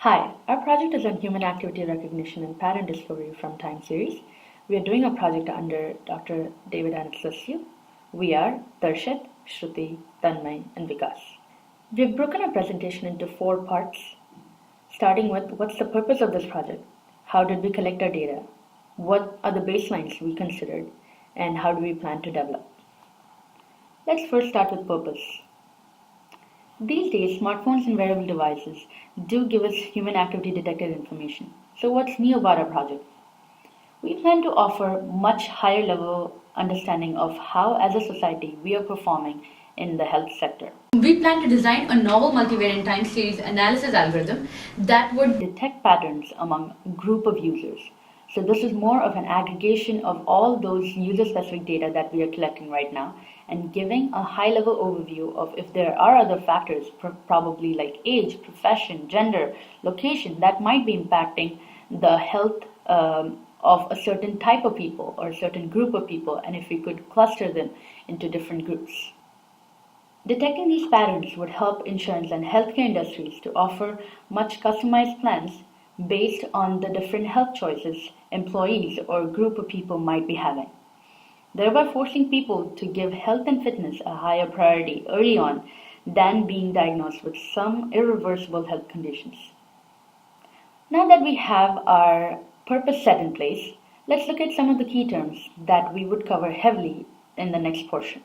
Hi, our project is on human activity recognition and pattern discovery from time series. We are doing a project under Dr. David Anastassiou. We are Darshit, Shruti, Tanmay, and Vikas. We've broken our presentation into 4 parts, starting with what's the purpose of this project? How did we collect our data? What are the baselines we considered? And how do we plan to develop? Let's first start with purpose. These days, smartphones and wearable devices do give us human activity detected information. So what's new about our project? We plan to offer much higher level understanding of how as a society we are performing in the health sector. We plan to design a novel multivariate time series analysis algorithm that would detect patterns among a group of users. So this is more of an aggregation of all those user-specific data that we are collecting right now and giving a high-level overview of if there are other factors, probably like age, profession, gender, location, that might be impacting the health of a certain type of people or a certain group of people, and if we could cluster them into different groups. Detecting these patterns would help insurance and healthcare industries to offer much customized plans based on the different health choices employees or group of people might be having, thereby forcing people to give health and fitness a higher priority early on than being diagnosed with some irreversible health conditions. Now that we have our purpose set in place, let's look at some of the key terms that we would cover heavily in the next portion.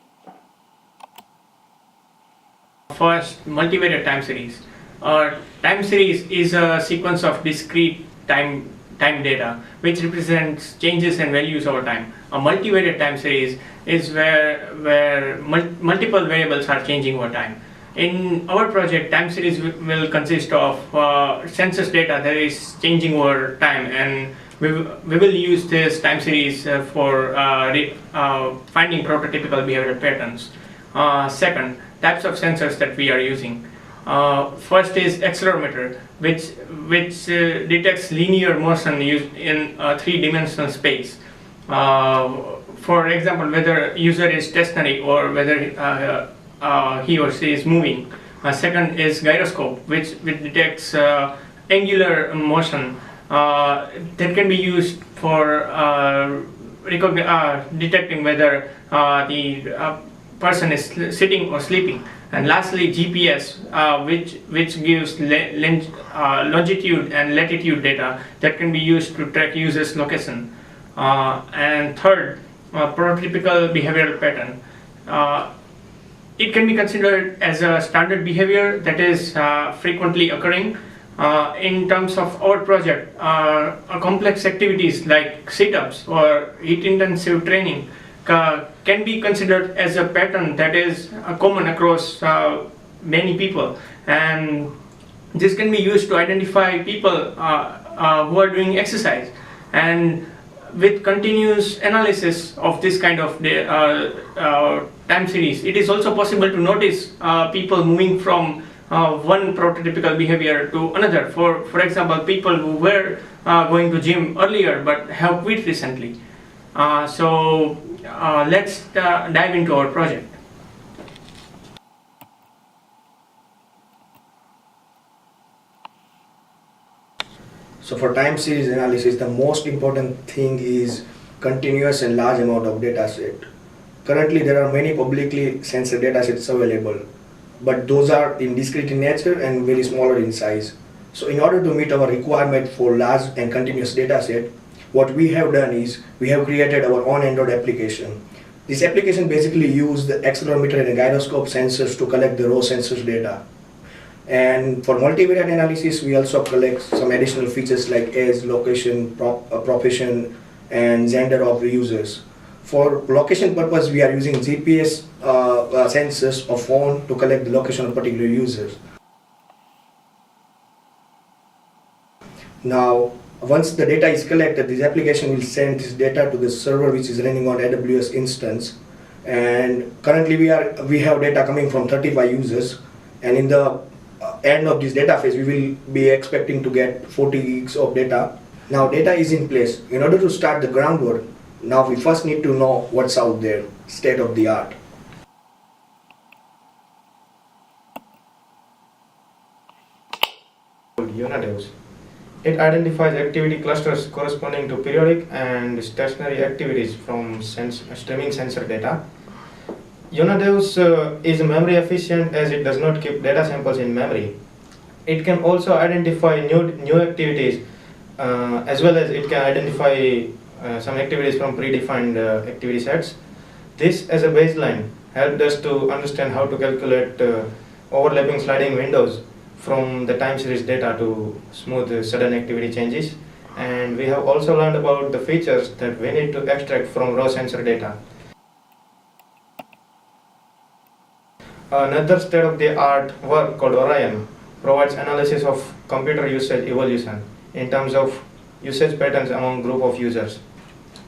First, multivariate time series. Time series is a sequence of discrete time data which represents changes and values over time. A multivariate time series is where multiple variables are changing over time. In our project, time series will consist of census data that is changing over time, and we will use this time series for finding prototypical behavioral patterns. Second, types of sensors that we are using. First is accelerometer, which detects linear motion in a 3-dimensional space. For example, whether user is stationary or whether he or she is moving. Second is gyroscope, which detects angular motion that can be used for detecting whether the person is sitting or sleeping. And lastly, GPS, which gives longitude and latitude data that can be used to track users' location. And third, prototypical behavioral pattern. It can be considered as a standard behavior that is frequently occurring. In terms of our project, complex activities like sit-ups or heat-intensive training can be considered as a pattern that is common across many people, and this can be used to identify people who are doing exercise. And with continuous analysis of this kind of time series, it is also possible to notice people moving from one prototypical behavior to another. For example, people who were going to gym earlier but have quit recently. So let's dive into our project. So for time series analysis, the most important thing is continuous and large amount of data set. Currently, there are many publicly censored data sets available, but those are in discrete in nature and very smaller in size. So in order to meet our requirement for large and continuous data set, what we have done is we have created our own Android application. This application basically uses the accelerometer and gyroscope sensors to collect the raw sensors data. And for multivariate analysis, we also collect some additional features like age, location, profession, and gender of the users. For location purpose, we are using GPS sensors of phone to collect the location of particular users. Now, once the data is collected, this application will send this data to the server which is running on AWS instance. And currently we have data coming from 35 users, and in the end of this data phase, we will be expecting to get 40 gigs of data. Now data is in place. In order to start the groundwork, now we first need to know what's out there, state of the art. called UNADEVS. It identifies activity clusters corresponding to periodic and stationary activities from streaming sensor data. UNADEVS is memory efficient as it does not keep data samples in memory. It can also identify new activities as well as it can identify some activities from predefined activity sets. This as a baseline helped us to understand how to calculate overlapping sliding windows from the time series data to smooth sudden activity changes. And we have also learned about the features that we need to extract from raw sensor data. Another state-of-the-art work called Orion provides analysis of computer usage evolution in terms of usage patterns among group of users.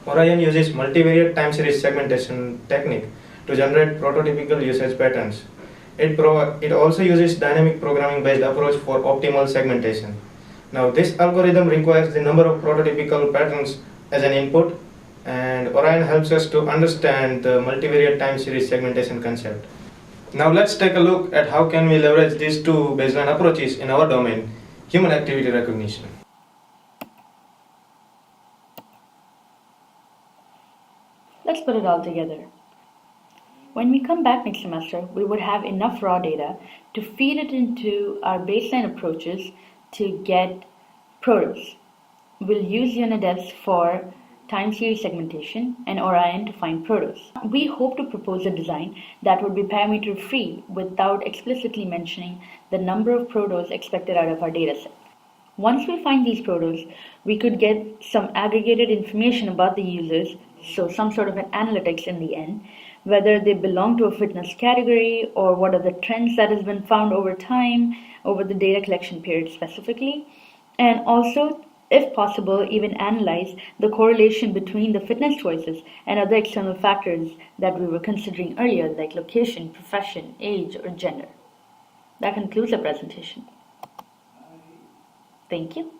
Orion uses multivariate time series segmentation technique to generate prototypical usage patterns. It also uses dynamic programming based approach for optimal segmentation. Now this algorithm requires the number of prototypical patterns as an input, and Orion helps us to understand the multivariate time series segmentation concept. Now let's take a look at how can we leverage these two baseline approaches in our domain, human activity recognition. Let's put it all together. When we come back next semester, we would have enough raw data to feed it into our baseline approaches to get protos. We'll use UNADEVS for time series segmentation and Orion to find protos. We hope to propose a design that would be parameter free without explicitly mentioning the number of protos expected out of our dataset. Once we find these protos, we could get some aggregated information about the users, so some sort of an analytics in the end, whether they belong to a fitness category or what are the trends that has been found over time, over the data collection period specifically, and also, if possible, even analyze the correlation between the fitness choices and other external factors that we were considering earlier, like location, profession, age, or gender. That concludes the presentation. Thank you.